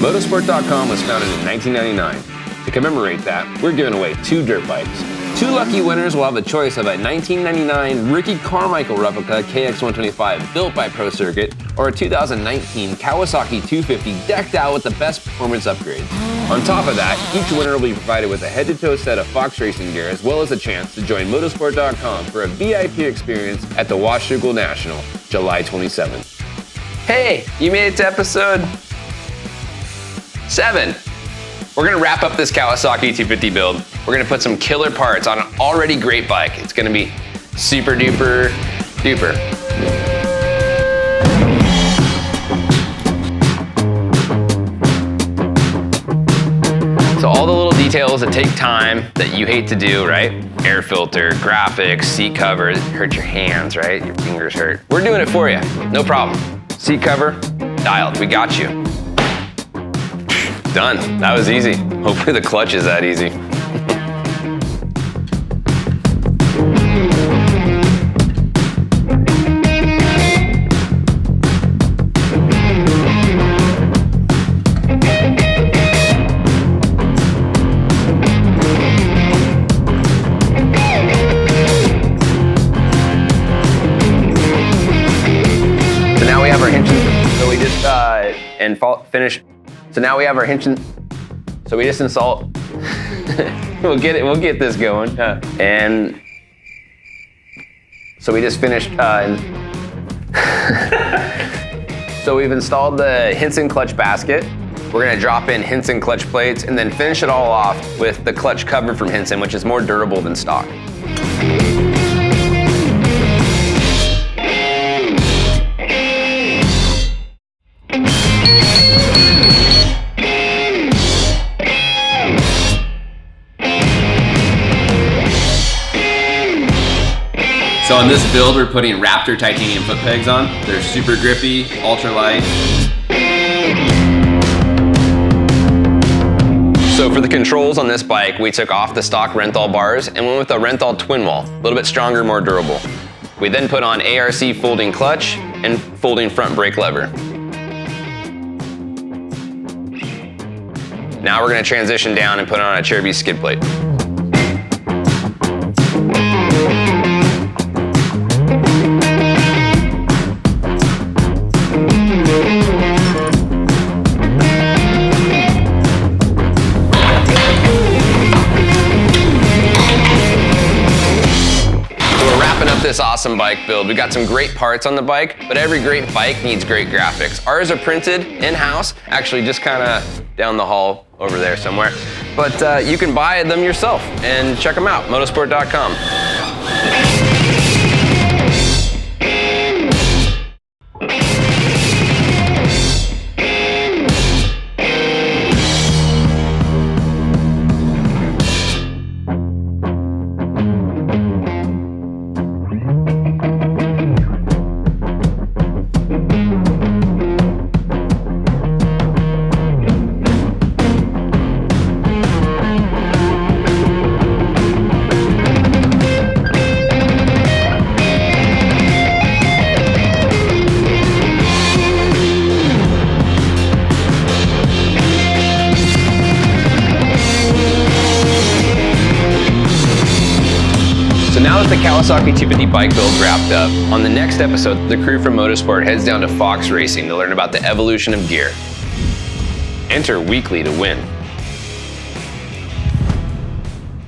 MotoSport.com was founded in 1999. To commemorate that, we're giving away 2 dirt bikes. 2 lucky winners will have the choice of a 1999 Ricky Carmichael Replica KX250 built by Pro Circuit, or a 2019 Kawasaki 250 decked out with the best performance upgrades. On top of that, each winner will be provided with a head-to-toe set of Fox racing gear, as well as a chance to join MotoSport.com for a VIP experience at the Washougal National, July 27th. Hey, you made it to episode 7. We're gonna wrap up this Kawasaki 250 build. We're gonna put some killer parts on an already great bike. It's gonna be super duper duper. So all the little details that take time that you hate to do, right? Air filter, graphics, seat cover, it hurts your hands, right? Your fingers hurt. We're doing it for you, no problem. Seat cover, dialed, we got you. Done, that was easy. Hopefully the clutch is that easy. So now we have our hinges. So we just finish. So now we have our hinge, so we just install, we'll get this going. And so we just finished, so we've installed the Hinson clutch basket. We're gonna drop in Hinson clutch plates and then finish it all off with the clutch cover from Hinson, which is more durable than stock. So on this build, we're putting Raptor titanium foot pegs on. They're super grippy, ultra light. So for the controls on this bike, we took off the stock Renthal bars and went with a Renthal twin wall, a little bit stronger, more durable. We then put on ARC folding clutch and folding front brake lever. Now we're gonna transition down and put on a Cherokee skid plate. This awesome bike build. We got some great parts on the bike, but every great bike needs great graphics. Ours are printed in-house, actually just kind of down the hall over there somewhere. But you can buy them yourself and check them out, MotoSport.com. Now that the Kawasaki 250 bike build wrapped up, on the next episode, the crew from Motorsport heads down to Fox Racing to learn about the evolution of gear. Enter weekly to win.